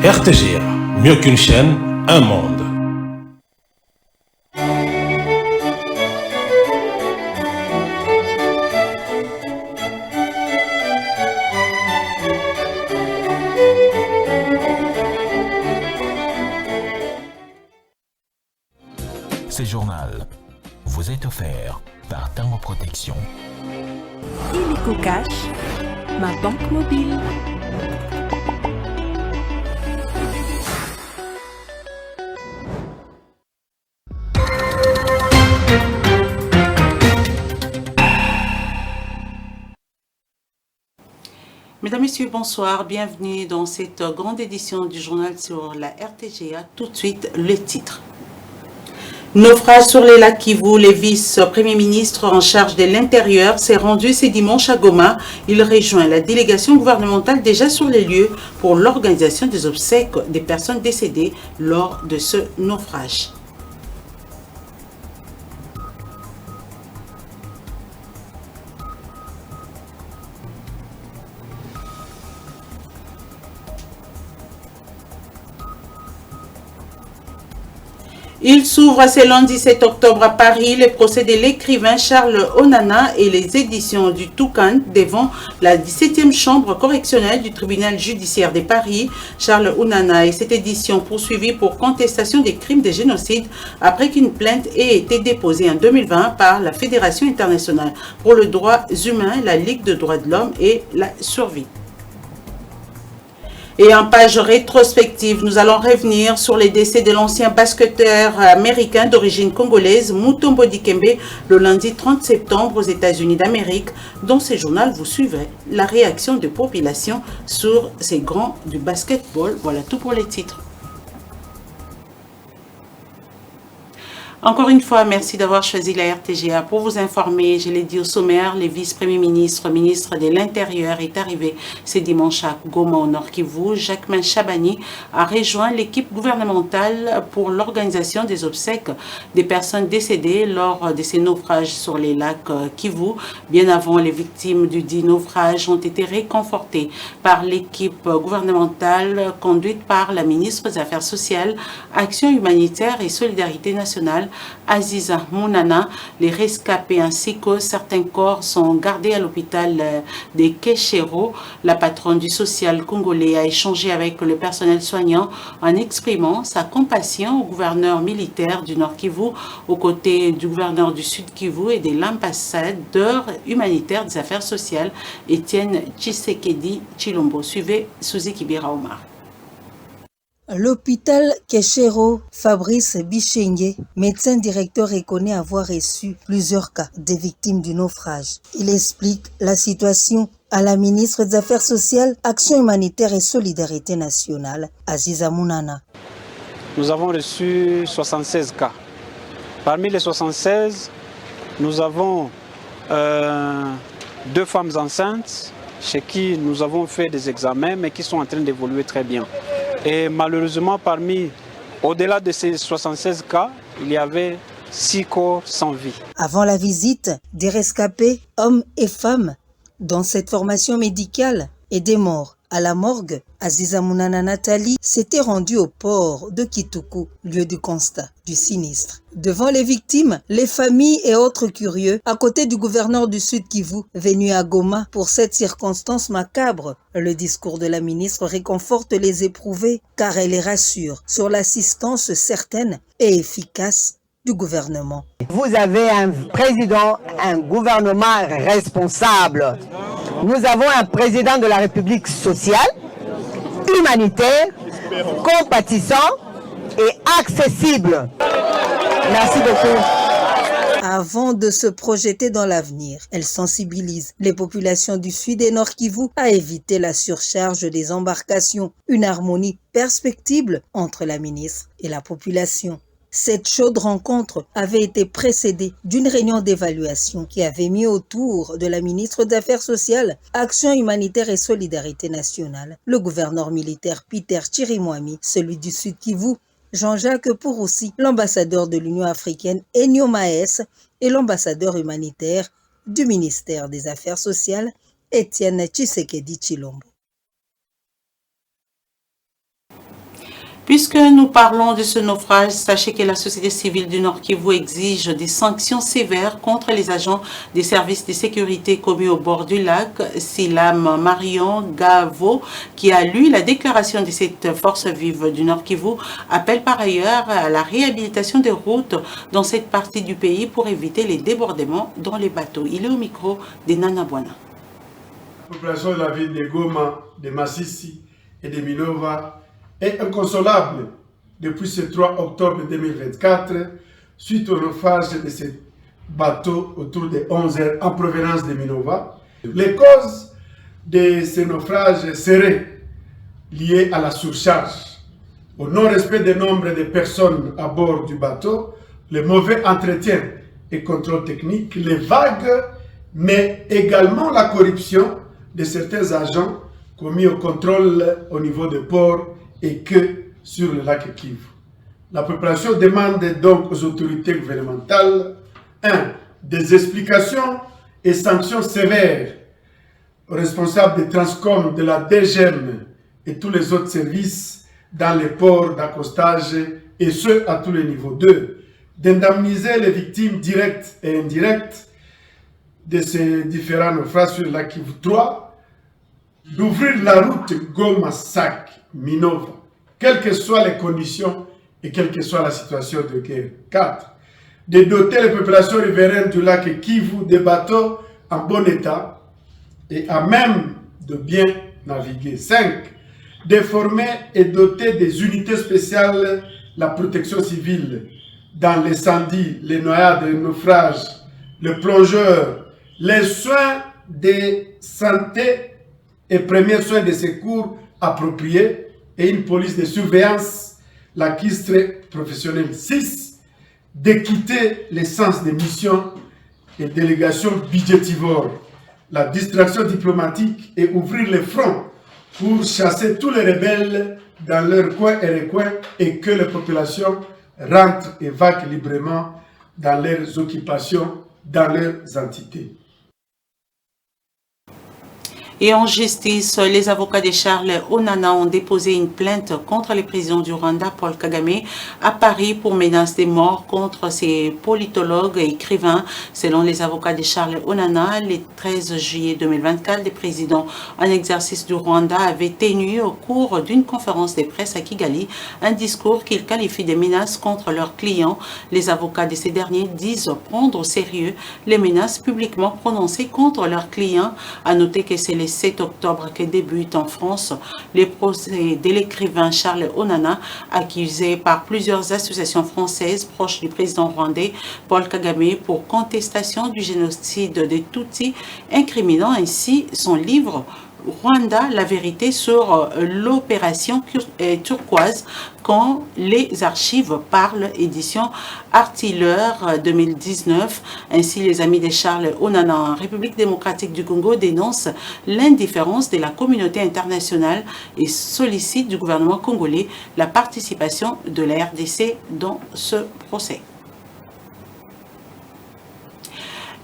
RTGA, mieux qu'une chaîne, un monde. Ce journal vous est offert par Tango Protection. Illico Cash, ma banque mobile. Mesdames, Messieurs, bonsoir. Bienvenue dans cette grande édition du journal sur la RTGA. Tout de suite, le titre. Naufrage sur les lacs Kivu, le vice-premier ministre en charge de l'Intérieur s'est rendu ce dimanche à Goma. Il rejoint la délégation gouvernementale déjà sur les lieux pour l'organisation des obsèques des personnes décédées lors de ce naufrage. Il s'ouvre ce lundi 17 octobre à Paris le procès de l'écrivain Charles Onana et les éditions du Toucan devant la 17e chambre correctionnelle du tribunal judiciaire de Paris. Charles Onana et cette édition poursuivie pour contestation des crimes de génocide après qu'une plainte ait été déposée en 2020 par la Fédération internationale pour les droits humains, la Ligue des droits de l'homme et la survie. Et en page rétrospective, nous allons revenir sur les décès de l'ancien basketteur américain d'origine congolaise Mutombo Dikembe le lundi 30 septembre aux États-Unis d'Amérique. Dans ce journal, vous suivrez la réaction de population sur ces grands du basketball. Voilà tout pour les titres. Encore une fois, merci d'avoir choisi la RTGA pour vous informer. Je l'ai dit au sommaire, le vice-premier ministre, ministre de l'Intérieur est arrivé ce dimanche à Goma au Nord Kivu. Jacquemain Chabani a rejoint l'équipe gouvernementale pour l'organisation des obsèques des personnes décédées lors de ces naufrages sur les lacs Kivu. Bien avant, les victimes du dit naufrage ont été réconfortées par l'équipe gouvernementale conduite par la ministre des Affaires sociales, Action humanitaire et solidarité nationale, Aziza Mounana. Les rescapés ainsi que certains corps sont gardés à l'hôpital de Keshero. La patronne du social congolais a échangé avec le personnel soignant en exprimant sa compassion au gouverneur militaire du Nord Kivu, aux côtés du gouverneur du Sud Kivu et de l'ambassadeur humanitaire des affaires sociales, Étienne Tshisekedi Chilombo. Suivez Suzy Kibira Omar. L'hôpital Keshero, Fabrice Bichenge, médecin directeur, reconnaît avoir reçu plusieurs cas des victimes du naufrage. Il explique la situation à la ministre des Affaires sociales, Action humanitaire et solidarité nationale, Aziza Mounana. Nous avons reçu 76 cas. Parmi les 76, nous avons 2 femmes enceintes chez qui nous avons fait des examens mais qui sont en train d'évoluer très bien. Et malheureusement, au-delà de ces 76 cas, il y avait 6 corps sans vie. Avant la visite des rescapés, hommes et femmes, dans cette formation médicale et des morts à la morgue, Aziza Mounana Nathalie s'était rendue au port de Kituku, lieu du constat du sinistre. Devant les victimes, les familles et autres curieux, à côté du gouverneur du Sud Kivu, venu à Goma pour cette circonstance macabre, le discours de la ministre réconforte les éprouvés car elle les rassure sur l'assistance certaine et efficace du gouvernement. Vous avez un président, un gouvernement responsable. Nous avons un président de la République sociale, humanitaire, compatissant et accessible. Merci beaucoup. Avant de se projeter dans l'avenir, elle sensibilise les populations du Sud et Nord Kivu à éviter la surcharge des embarcations, une harmonie perspectible entre la ministre et la population. Cette chaude rencontre avait été précédée d'une réunion d'évaluation qui avait mis autour de la ministre des Affaires sociales, Action humanitaire et solidarité nationale, le gouverneur militaire Peter Chirimwami, celui du Sud Kivu, Jean-Jacques Pouroussi, l'ambassadeur de l'Union africaine Enyo Maes et l'ambassadeur humanitaire du ministère des Affaires sociales, Étienne Tshisekedi Chilombo. Puisque nous parlons de ce naufrage, sachez que la société civile du Nord Kivu exige des sanctions sévères contre les agents des services de sécurité commis au bord du lac. Silam Marion Gavo, qui a lu la déclaration de cette force vive du Nord Kivu, appelle par ailleurs à la réhabilitation des routes dans cette partie du pays pour éviter les débordements dans les bateaux. Il est au micro de Nana Bwana. La population de la ville de Goma, de Massissi et de Minova est inconsolable depuis ce 3 octobre 2024 suite au naufrage de ces bateaux autour de 11 heures en provenance de Minova. Les causes de ces naufrages seraient liées à la surcharge, au non-respect du nombre de personnes à bord du bateau, le mauvais entretien et contrôle technique, les vagues, mais également la corruption de certains agents commis au contrôle au niveau des ports et que sur le lac Kivu. La population demande donc aux autorités gouvernementales 1. Des explications et sanctions sévères aux responsables des Transcom, de la DGM et tous les autres services dans les ports d'accostage et ce à tous les niveaux. 2. D'indemniser les victimes directes et indirectes de ces différents naufrages sur le lac Kivu. 3. D'ouvrir la route Goma-Sac-Minova, quelles que soient les conditions et quelle que soit la situation de guerre. 4. De doter les populations riveraines du lac Kivu de bateaux en bon état et à même de bien naviguer. 5. De former et doter des unités spéciales la protection civile dans l'incendie, les noyades, les naufrages, les plongeurs, les soins de santé et premiers soins de secours appropriés et une police de surveillance, la KISTRE professionnelle. 6. De quitter les sens de mission et délégation budgétivore, la distraction diplomatique et ouvrir les fronts pour chasser tous les rebelles dans leurs coins et recoins et que les populations rentrent et vaquent librement dans leurs occupations, dans leurs entités. Et en justice, les avocats de Charles Onana ont déposé une plainte contre le président du Rwanda, Paul Kagame, à Paris pour menace de mort contre ses politologues et écrivains. Selon les avocats de Charles Onana, le 13 juillet 2024, le président en exercice du Rwanda avait tenu au cours d'une conférence de presse à Kigali un discours qu'il qualifie de menaces contre leurs clients. Les avocats de ces derniers disent prendre au sérieux les menaces publiquement prononcées contre leurs clients. À noter que c'est le 7 octobre que débute en France le procès de l'écrivain Charles Onana, accusé par plusieurs associations françaises proches du président rwandais Paul Kagame pour contestation du génocide des Tutsis, incriminant ainsi son livre Rwanda, la vérité sur l'opération turquoise quand les archives parlent, édition Artilleur 2019. Ainsi, les amis de Charles Onana en République démocratique du Congo dénoncent l'indifférence de la communauté internationale et sollicitent du gouvernement congolais la participation de la RDC dans ce procès.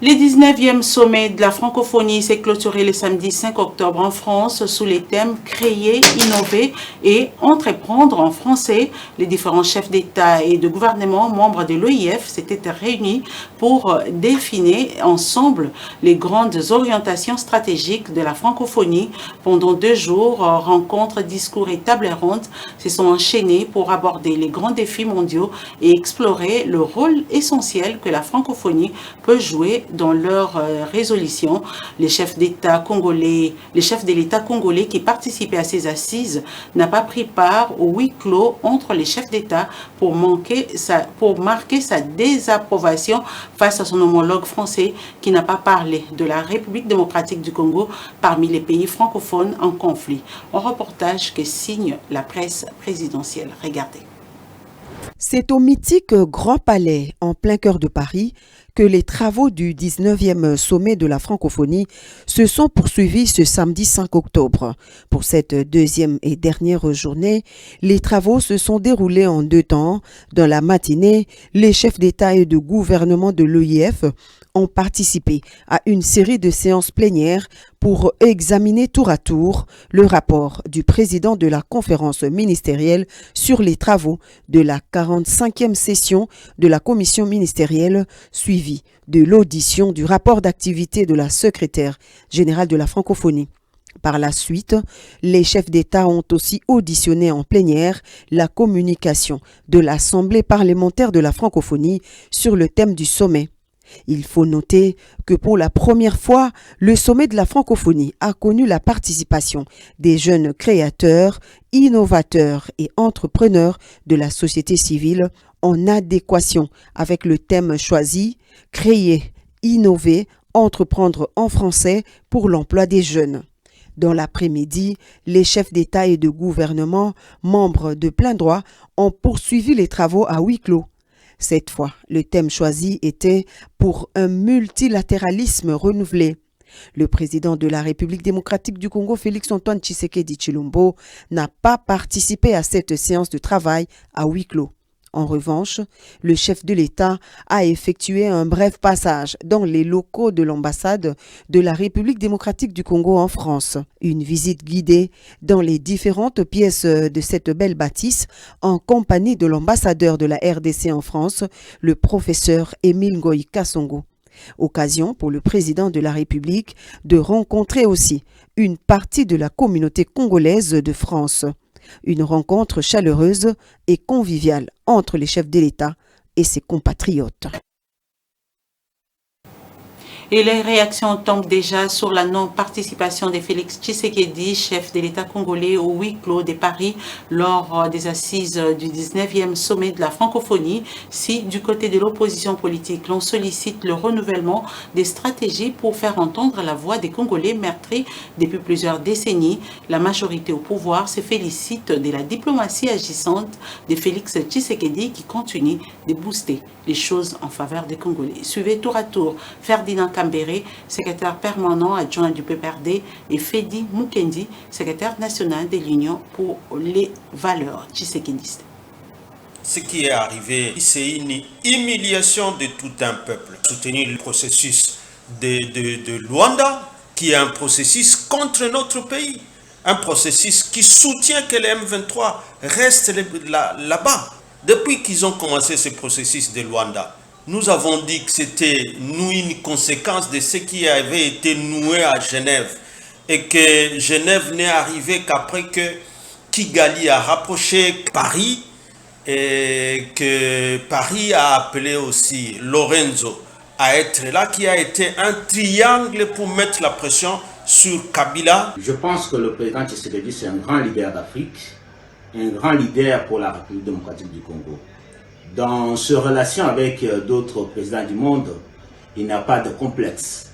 Le 19e sommet de la francophonie s'est clôturé le samedi 5 octobre en France sous les thèmes « Créer, innover et entreprendre en français ». Les différents chefs d'État et de gouvernement membres de l'OIF s'étaient réunis pour définir ensemble les grandes orientations stratégiques de la francophonie. Pendant 2 jours, rencontres, discours et tables rondes se sont enchaînés pour aborder les grands défis mondiaux et explorer le rôle essentiel que la francophonie peut jouer dans leur résolution. Les chefs d'État congolais, les chefs de l'État congolais qui participaient à ces assises n'ont pas pris part au huis clos entre les chefs d'État pour marquer sa désapprobation face à son homologue français qui n'a pas parlé de la République démocratique du Congo parmi les pays francophones en conflit. Un reportage que signe la presse présidentielle. Regardez. C'est au mythique Grand Palais, en plein cœur de Paris, que les travaux du 19e sommet de la francophonie se sont poursuivis ce samedi 5 octobre. Pour cette 2e et dernière journée, les travaux se sont déroulés en 2 temps. Dans la matinée, les chefs d'État et de gouvernement de l'OIF ont participé à une série de séances plénières pour examiner tour à tour le rapport du président de la conférence ministérielle sur les travaux de la 45e session de la commission ministérielle suivie de l'audition du rapport d'activité de la secrétaire générale de la francophonie. Par la suite, les chefs d'État ont aussi auditionné en plénière la communication de l'Assemblée parlementaire de la francophonie sur le thème du sommet. Il faut noter que pour la première fois, le sommet de la francophonie a connu la participation des jeunes créateurs, innovateurs et entrepreneurs de la société civile en adéquation avec le thème choisi, créer, innover, entreprendre en français pour l'emploi des jeunes. Dans l'après-midi, les chefs d'État et de gouvernement, membres de plein droit, ont poursuivi les travaux à huis clos. Cette fois, le thème choisi était pour un multilatéralisme renouvelé. Le président de la République démocratique du Congo, Félix-Antoine Tshisekedi Tshilombo, n'a pas participé à cette séance de travail à huis clos. En revanche, le chef de l'État a effectué un bref passage dans les locaux de l'ambassade de la République démocratique du Congo en France. Une visite guidée dans les différentes pièces de cette belle bâtisse en compagnie de l'ambassadeur de la RDC en France, le professeur Émile Ngoï Kassongo. Occasion pour le président de la République de rencontrer aussi une partie de la communauté congolaise de France. Une rencontre chaleureuse et conviviale entre les chefs de l'État et ses compatriotes. Et les réactions tombent déjà sur la non-participation de Félix Tshisekedi, chef de l'État congolais, au huis clos de Paris lors des assises du 19e sommet de la francophonie. Si du côté de l'opposition politique, l'on sollicite le renouvellement des stratégies pour faire entendre la voix des Congolais meurtris depuis plusieurs décennies, la majorité au pouvoir se félicite de la diplomatie agissante de Félix Tshisekedi qui continue de booster les choses en faveur des Congolais. Suivez tour à tour Ferdinand Kambere, secrétaire permanent adjoint du PPRD, et Fedi Mukendi, secrétaire national de l'Union pour les valeurs tshisekidistes. Ce qui est arrivé, c'est une humiliation de tout un peuple. Soutenir le processus de Luanda, qui est un processus contre notre pays. Un processus qui soutient que les M23 restent là-bas. Depuis qu'ils ont commencé ce processus de Luanda, nous avons dit que c'était une conséquence de ce qui avait été noué à Genève. Et que Genève n'est arrivée qu'après que Kigali a rapproché Paris et que Paris a appelé aussi Lorenzo à être là, qui a été un triangle pour mettre la pression sur Kabila. Je pense que le président Tshisekedi, c'est un grand leader d'Afrique, un grand leader pour la République démocratique du Congo. Dans ses relations avec d'autres présidents du monde, il n'y a pas de complexe.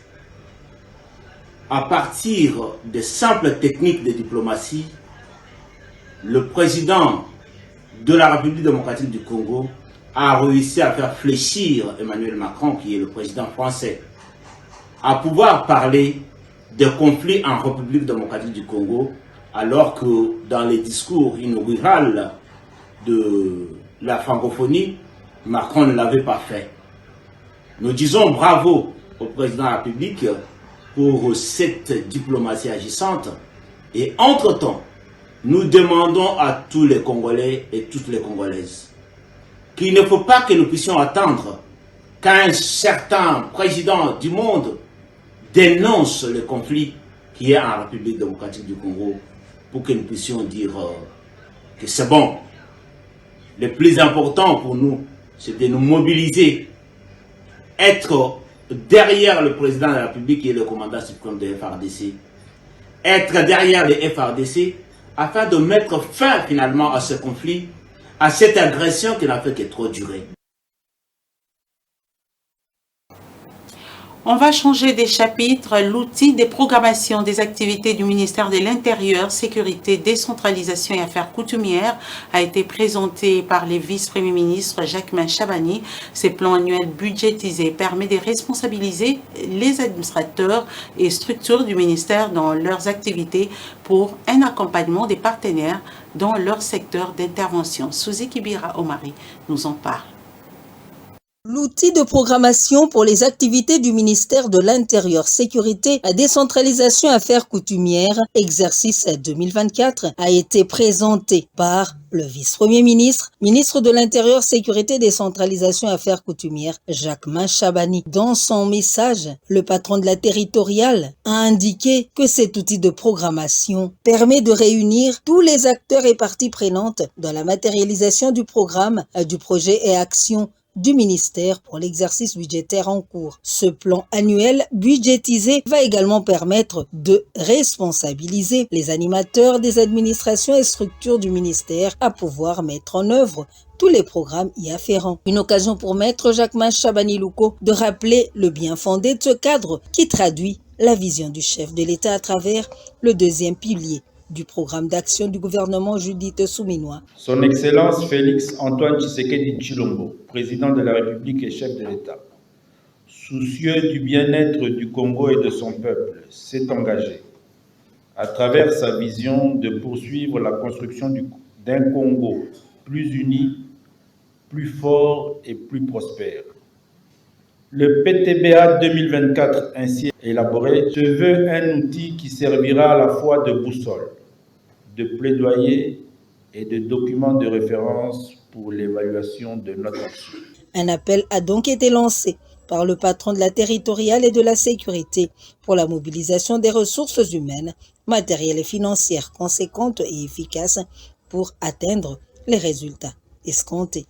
À partir de simples techniques de diplomatie, le président de la République démocratique du Congo a réussi à faire fléchir Emmanuel Macron, qui est le président français, à pouvoir parler de conflits en République démocratique du Congo, alors que dans les discours inauguraux de la francophonie, Macron ne l'avait pas fait. Nous disons bravo au président de la République pour cette diplomatie agissante. Et entre-temps, nous demandons à tous les Congolais et toutes les Congolaises qu'il ne faut pas que nous puissions attendre qu'un certain président du monde dénonce le conflit qui est en République démocratique du Congo pour que nous puissions dire que c'est bon. Le plus important pour nous, c'est de nous mobiliser, être derrière le président de la République qui est le commandant suprême de FARDC, être derrière les FARDC afin de mettre fin finalement à ce conflit, à cette agression qui n'a fait que trop durer. On va changer des chapitres. L'outil de programmation des activités du ministère de l'Intérieur, Sécurité, Décentralisation et Affaires coutumières a été présenté par les vice-premiers ministres Jacquemain Chabani. Ce plan annuel budgétisé permet de responsabiliser les administrateurs et structures du ministère dans leurs activités pour un accompagnement des partenaires dans leur secteur d'intervention. Suzy Kibira Omari nous en parle. L'outil de programmation pour les activités du ministère de l'Intérieur, Sécurité, Décentralisation, Affaires coutumières, exercice 2024, a été présenté par le vice-premier ministre, ministre de l'Intérieur, Sécurité, Décentralisation, Affaires coutumières, Jacquemain Chabani. Dans son message, le patron de la territoriale a indiqué que cet outil de programmation permet de réunir tous les acteurs et parties prenantes dans la matérialisation du programme, du projet et actions du ministère pour l'exercice budgétaire en cours. Ce plan annuel budgétisé va également permettre de responsabiliser les animateurs des administrations et structures du ministère à pouvoir mettre en œuvre tous les programmes y afférents. Une occasion pour Maître Jacquemain Chabani Louko de rappeler le bien fondé de ce cadre qui traduit la vision du chef de l'État à travers le deuxième pilier du programme d'action du gouvernement Judith Souminois. Son Excellence Félix Antoine Tshisekedi Tshilombo, président de la République et chef de l'État, soucieux du bien-être du Congo et de son peuple, s'est engagé, à travers sa vision, de poursuivre la construction d'un Congo plus uni, plus fort et plus prospère. Le PTBA 2024 ainsi élaboré se veut un outil qui servira à la fois de boussole, de plaidoyer et de document de référence pour l'évaluation de notre action. Un appel a donc été lancé par le patron de la territoriale et de la sécurité pour la mobilisation des ressources humaines, matérielles et financières conséquentes et efficaces pour atteindre les résultats escomptés.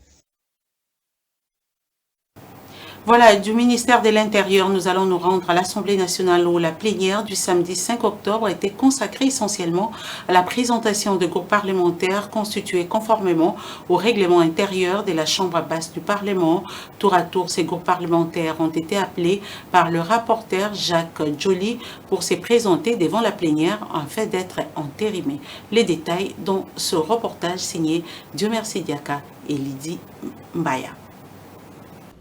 Voilà, du ministère de l'Intérieur, nous allons nous rendre à l'Assemblée nationale où la plénière du samedi 5 octobre a été consacrée essentiellement à la présentation de groupes parlementaires constitués conformément au règlement intérieur de la Chambre basse du Parlement. Tour à tour, ces groupes parlementaires ont été appelés par le rapporteur Jacques Joly pour se présenter devant la plénière afin d'être entérimés. Les détails dans ce reportage signé Dieu merci Diaka et Lydie Mbaya.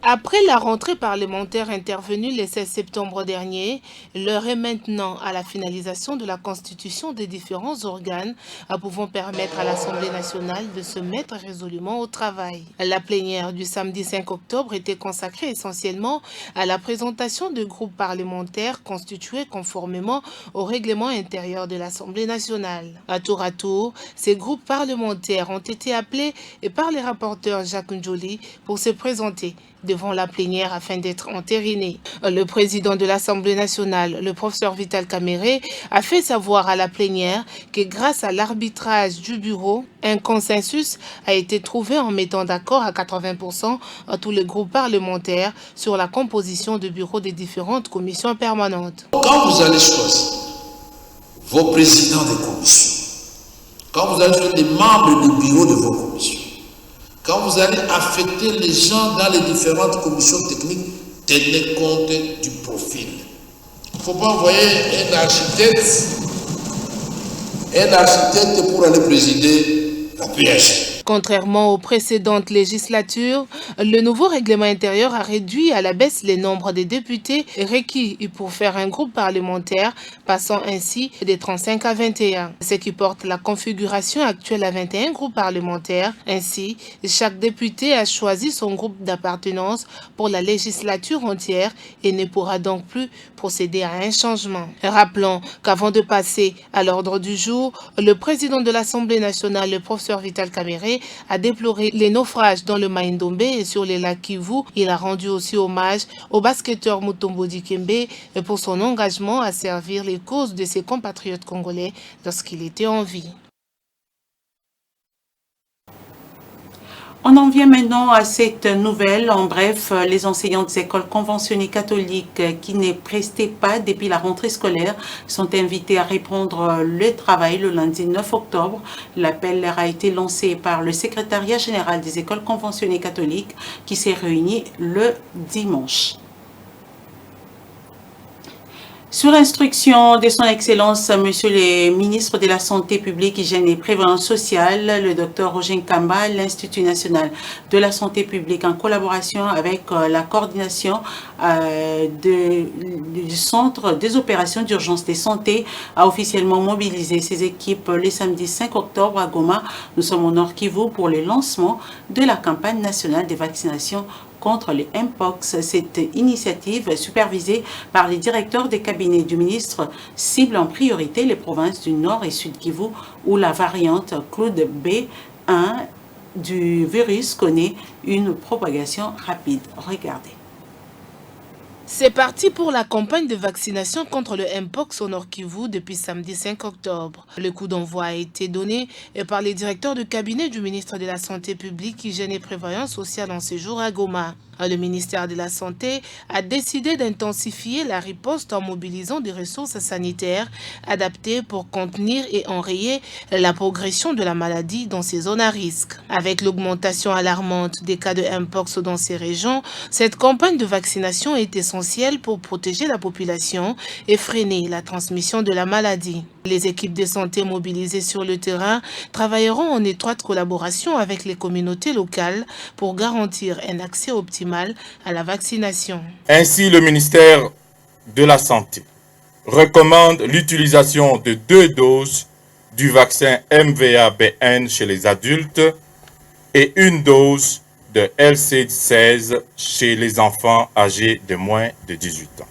Après la rentrée parlementaire intervenue le 16 septembre dernier, l'heure est maintenant à la finalisation de la constitution des différents organes pouvant permettre à l'Assemblée nationale de se mettre résolument au travail. La plénière du samedi 5 octobre était consacrée essentiellement à la présentation de groupes parlementaires constitués conformément au règlement intérieur de l'Assemblée nationale. À tour, ces groupes parlementaires ont été appelés par les rapporteurs Jacques Joly pour se présenter devant la plénière afin d'être entériné. Le président de l'Assemblée nationale, le professeur Vital Kamerhe, a fait savoir à la plénière que grâce à l'arbitrage du bureau, un consensus a été trouvé en mettant d'accord à 80% à tous les groupes parlementaires sur la composition du bureau des différentes commissions permanentes. Quand vous allez choisir vos présidents des commissions, quand vous allez faire des membres du bureau de vos commissions, quand vous allez affecter les gens dans les différentes commissions techniques, tenez compte du profil. Il ne faut pas envoyer un architecte pour aller présider la PH. Contrairement aux précédentes législatures, le nouveau règlement intérieur a réduit à la baisse le nombre des députés requis pour faire un groupe parlementaire, passant ainsi de 35 à 21, ce qui porte la configuration actuelle à 21 groupes parlementaires. Ainsi, chaque député a choisi son groupe d'appartenance pour la législature entière et ne pourra donc plus procéder à un changement. Rappelons qu'avant de passer à l'ordre du jour, le président de l'Assemblée nationale, le professeur Vital Kamerhe, a déploré les naufrages dans le Maïndombe et sur les lacs Kivu. Il a rendu aussi hommage au basketteur Mutombo Dikembe pour son engagement à servir les causes de ses compatriotes congolais lorsqu'il était en vie. On en vient maintenant à cette nouvelle. En bref, les enseignants des écoles conventionnées catholiques qui ne prestaient pas depuis la rentrée scolaire sont invités à reprendre le travail le lundi 9 octobre. L'appel leur a été lancé par le secrétariat général des écoles conventionnées catholiques qui s'est réuni le dimanche. Sur instruction de son Excellence, Monsieur le ministre de la Santé publique, Hygiène et Prévoyance sociale, le Dr Roger Nkamba, l'Institut national de la santé publique, en collaboration avec la coordination du Centre des opérations d'urgence de santé, a officiellement mobilisé ses équipes le samedi 5 octobre à Goma. Nous sommes au Nord Kivu pour le lancement de la campagne nationale de vaccination contre les Mpox. Cette initiative, supervisée par les directeurs des cabinets du ministre, cible en priorité les provinces du Nord et Sud Kivu, où la variante Claude B1 du virus connaît une propagation rapide. Regardez. C'est parti pour la campagne de vaccination contre le Mpox au Nord Kivu depuis samedi 5 octobre. Le coup d'envoi a été donné par les directeurs de cabinet du ministre de la Santé publique, Hygiène et Prévoyance sociale en séjour à Goma. Le ministère de la Santé a décidé d'intensifier la riposte en mobilisant des ressources sanitaires adaptées pour contenir et enrayer la progression de la maladie dans ces zones à risque. Avec l'augmentation alarmante des cas de Mpox dans ces régions, cette campagne de vaccination est essentielle pour protéger la population et freiner la transmission de la maladie. Les équipes de santé mobilisées sur le terrain travailleront en étroite collaboration avec les communautés locales pour garantir un accès optimal à la vaccination. Ainsi, le ministère de la Santé recommande l'utilisation de 2 doses du vaccin MVA-BN chez les adultes et 1 dose de LC16 chez les enfants âgés de moins de 18 ans.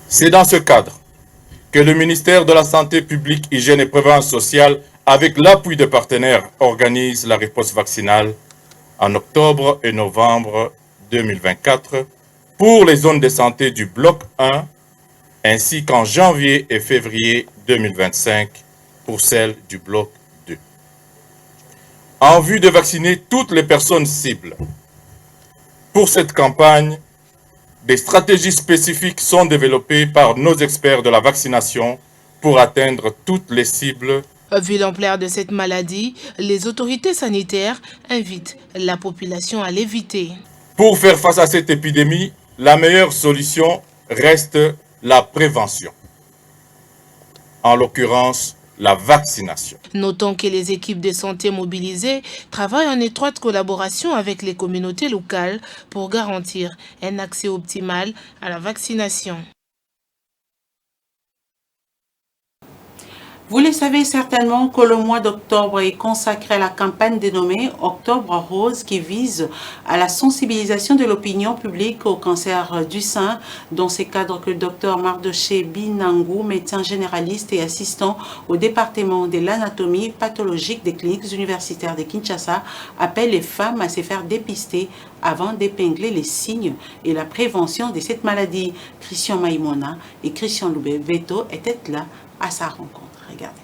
C'est dans ce cadre que le ministère de la Santé publique, Hygiène et Prévoyance sociale, avec l'appui de partenaires, organise la riposte vaccinale en octobre et novembre 2024 pour les zones de santé du bloc 1, ainsi qu'en janvier et février 2025 pour celles du bloc 2. En vue de vacciner toutes les personnes cibles. Pour cette campagne, des stratégies spécifiques sont développées par nos experts de la vaccination pour atteindre toutes les cibles. Vu l'ampleur de cette maladie, les autorités sanitaires invitent la population à l'éviter. Pour faire face à cette épidémie, la meilleure solution reste la prévention. En l'occurrence, la vaccination. Notons que les équipes de santé mobilisées travaillent en étroite collaboration avec les communautés locales pour garantir un accès optimal à la vaccination. Vous le savez certainement que le mois d'octobre est consacré à la campagne dénommée Octobre Rose qui vise à la sensibilisation de l'opinion publique au cancer du sein. Dans ce cadre que le Dr Mardoché Binangou, médecin généraliste et assistant au département de l'anatomie pathologique des cliniques universitaires de Kinshasa, appelle les femmes à se faire dépister avant d'épingler les signes et la prévention de cette maladie. Christian Maïmona et Christian Loubé Veto étaient là à sa rencontre. Regardez.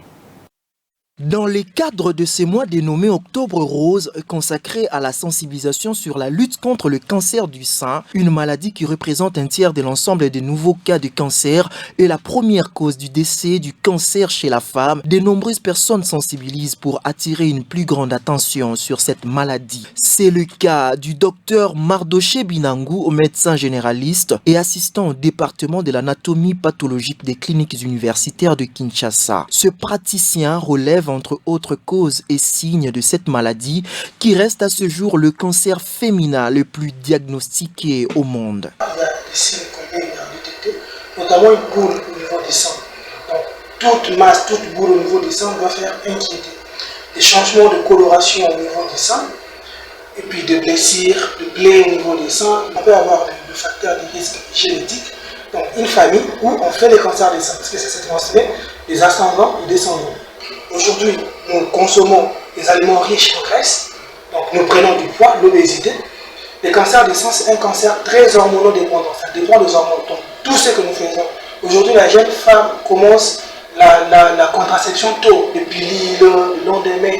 Dans le cadre de ces mois dénommés Octobre Rose, consacré à la sensibilisation sur la lutte contre le cancer du sein, une maladie qui représente un tiers de l'ensemble des nouveaux cas de cancer et la première cause du décès du cancer chez la femme, de nombreuses personnes sensibilisent pour attirer une plus grande attention sur cette maladie. C'est le cas du docteur Mardoché Binangou, médecin généraliste et assistant au département de l'anatomie pathologique des cliniques universitaires de Kinshasa. Ce praticien relève entre autres causes et signes de cette maladie qui reste à ce jour le cancer féminin le plus diagnostiqué au monde. Il y a des signes qu'on peut détecter, notamment une boule au niveau des seins. Donc toute masse, toute boule au niveau des seins doit faire inquiéter. Des changements de coloration au niveau des seins, et puis de blessures, de plaies au niveau des seins. On peut avoir des facteurs de risque génétiques. Donc une famille où on fait des cancers des seins, parce que ça s'est transmis des ascendants et descendants. Aujourd'hui, nous consommons des aliments riches en graisse, donc nous prenons du poids, l'obésité. Le cancer des seins, c'est un cancer très hormonodépendant, ça dépend des hormones. Donc tout ce que nous faisons. Aujourd'hui, la jeune femme commence la contraception tôt, le pilule, le lendemain,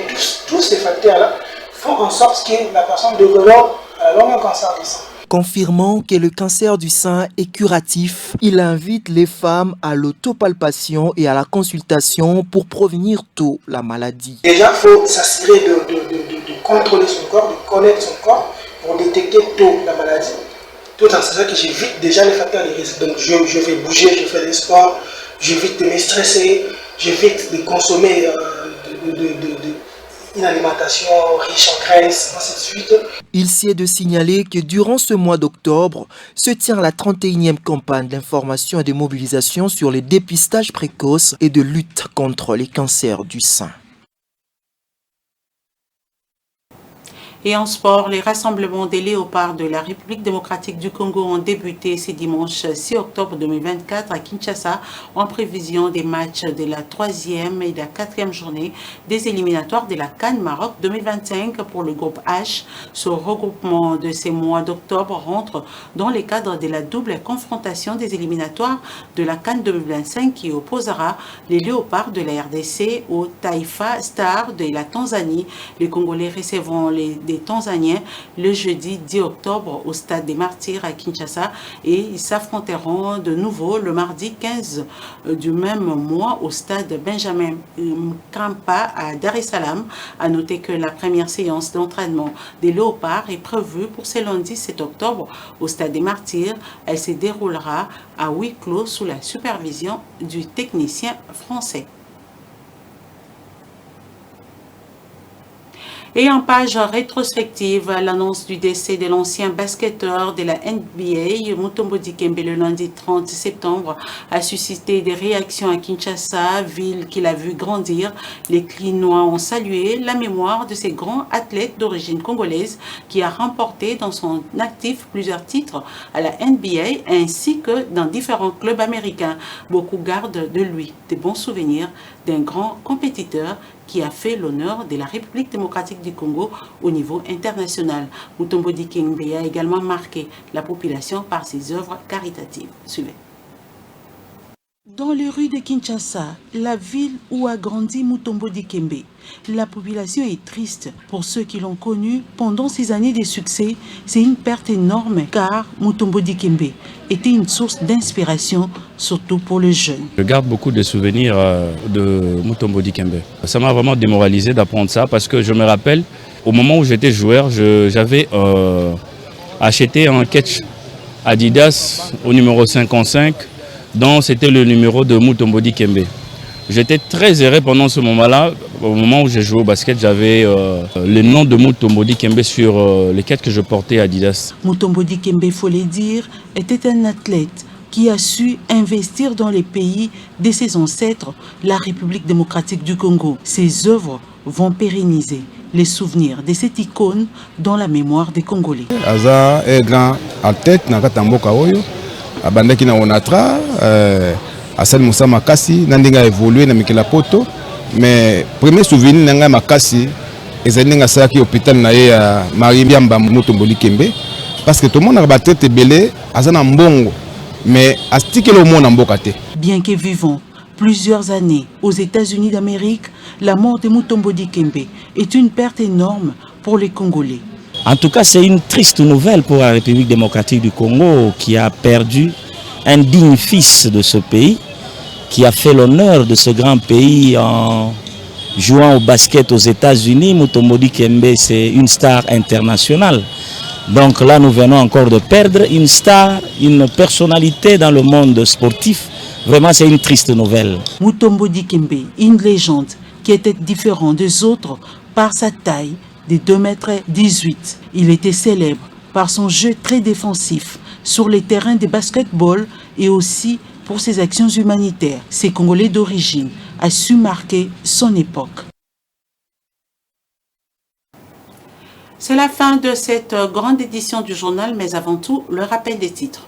tous ces facteurs-là font en sorte que la personne développe à la longue un cancer du sein. Confirmant que le cancer du sein est curatif, il invite les femmes à l'autopalpation et à la consultation pour prévenir tôt la maladie. Déjà, il faut s'assurer de contrôler son corps, de connaître son corps pour détecter tôt la maladie. Tout en sachant que j'évite déjà les facteurs de risque. Donc je vais bouger, je fais des sports, j'évite de me stresser, j'évite de consommer une alimentation riche en graisse, ainsi de suite. Il s'y est de signaler que durant ce mois d'octobre se tient la 31e campagne d'information et de mobilisation sur les dépistages précoces et de lutte contre les cancers du sein. Et en sport, les rassemblements des léopards de la République démocratique du Congo ont débuté ce dimanche 6 octobre 2024 à Kinshasa en prévision des matchs de la 3e et de la 4e journée des éliminatoires de la CAN Maroc 2025 pour le groupe H. Ce regroupement de ces mois d'octobre rentre dans le cadre de la double confrontation des éliminatoires de la CAN 2025 qui opposera les léopards de la RDC au Taifa Stars de la Tanzanie. Les Congolais recevront des Tanzaniens le jeudi 10 octobre au stade des Martyrs à Kinshasa et ils s'affronteront de nouveau le mardi 15 du même mois au stade Benjamin Mkapa à Dar es Salaam. À noter que la première séance d'entraînement des léopards est prévue pour ce lundi 7 octobre au stade des Martyrs. Elle se déroulera à huis clos sous la supervision du technicien français. Et en page rétrospective, l'annonce du décès de l'ancien basketteur de la NBA, Mutombo Dikembe, le lundi 30 septembre, a suscité des réactions à Kinshasa, ville qu'il a vu grandir. Les Clinois ont salué la mémoire de ces grands athlètes d'origine congolaise qui a remporté dans son actif plusieurs titres à la NBA ainsi que dans différents clubs américains. Beaucoup gardent de lui des bons souvenirs d'un grand compétiteur qui a fait l'honneur de la République démocratique du Congo au niveau international. Mutombo Dikembe a également marqué la population par ses œuvres caritatives. Suivez. Dans les rues de Kinshasa, la ville où a grandi Mutombo Dikembe, la population est triste. Pour ceux qui l'ont connu pendant ces années de succès, c'est une perte énorme car Mutombo Dikembe était une source d'inspiration, surtout pour les jeunes. Je garde beaucoup de souvenirs de Mutombo Dikembe. Ça m'a vraiment démoralisé d'apprendre ça parce que je me rappelle, au moment où j'étais joueur, j'avais acheté un catch Adidas au numéro 55, dont c'était le numéro de Mutombo Dikembe. J'étais très heureux pendant ce moment-là. Au moment où j'ai joué au basket, j'avais le nom de Mutombo Dikembe sur les quêtes que je portais à Adidas. Mutombo Dikembe, il faut le dire, était un athlète qui a su investir dans les pays de ses ancêtres, la République démocratique du Congo. Ses œuvres vont pérenniser les souvenirs de cette icône dans la mémoire des Congolais. Aza est grand athlète na katamboka oyo abandaki na Onatra Asal Moussa Makasi nandinga évolué na Mikela Poto mais premier souvenir nanga Makasi ezali nga saki hôpital na ye ya Marie Biamba Mutombo Dikembe parce que tout le monde a battu belé azana mbongo mais astiki le monde mboka te. Bien que vivant plusieurs années aux États-Unis d'Amérique, la mort de Mutombo Dikembe est une perte énorme pour les Congolais. En tout cas, c'est une triste nouvelle pour la République démocratique du Congo qui a perdu un digne fils de ce pays, qui a fait l'honneur de ce grand pays en jouant au basket aux États-Unis. Mutombo Dikembe, c'est une star internationale. Donc là, nous venons encore de perdre une star, une personnalité dans le monde sportif. Vraiment, c'est une triste nouvelle. Mutombo Dikembe, une légende qui était différente des autres par sa taille de 2,18 m. Il était célèbre par son jeu très défensif sur les terrains de basketball et aussi pour ses actions humanitaires. Ces Congolais d'origine a su marquer son époque. C'est la fin de cette grande édition du journal, mais avant tout, le rappel des titres.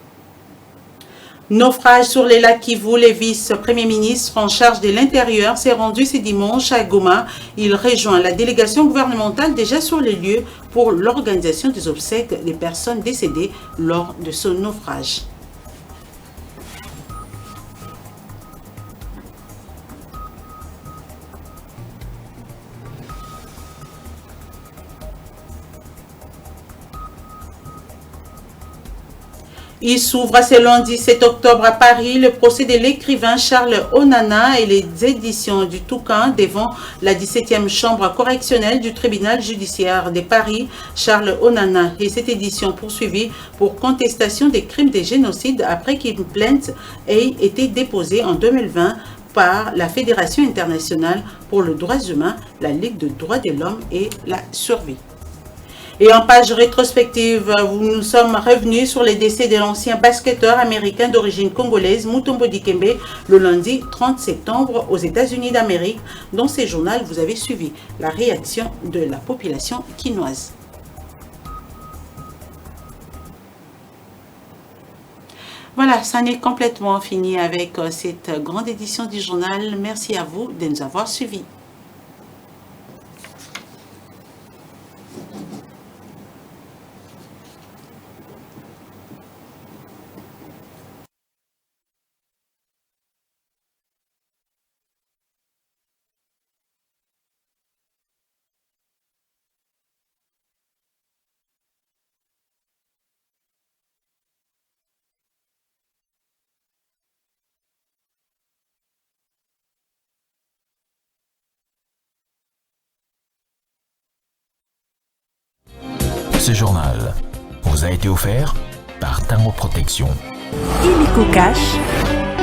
Naufrage sur les lacs Kivu, le vice-premier ministre en charge de l'Intérieur s'est rendu ce dimanche à Goma. Il rejoint la délégation gouvernementale déjà sur les lieux pour l'organisation des obsèques des personnes décédées lors de ce naufrage. Il s'ouvre ce lundi 7 octobre à Paris le procès de l'écrivain Charles Onana et les éditions du Toucan devant la 17e chambre correctionnelle du tribunal judiciaire de Paris. Charles Onana et cette édition poursuivie pour contestation des crimes de génocide après qu'une plainte ait été déposée en 2020 par la Fédération internationale pour les droits humains, la Ligue des droits de l'homme et la survie. Et en page rétrospective, nous sommes revenus sur les décès de l'ancien basketteur américain d'origine congolaise Mutombo Dikembe le lundi 30 septembre aux États-Unis d'Amérique. Dans ces journaux, vous avez suivi la réaction de la population quinoise. Voilà, ça n'est complètement fini avec cette grande édition du journal. Merci à vous de nous avoir suivis. Ce journal vous a été offert par Tango Protection. Illico Cash,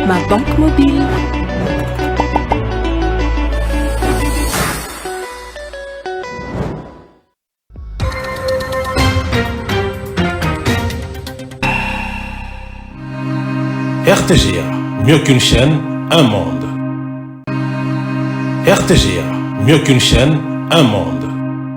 ma banque mobile. RTGA, mieux qu'une chaîne, un monde. RTGA, mieux qu'une chaîne, un monde.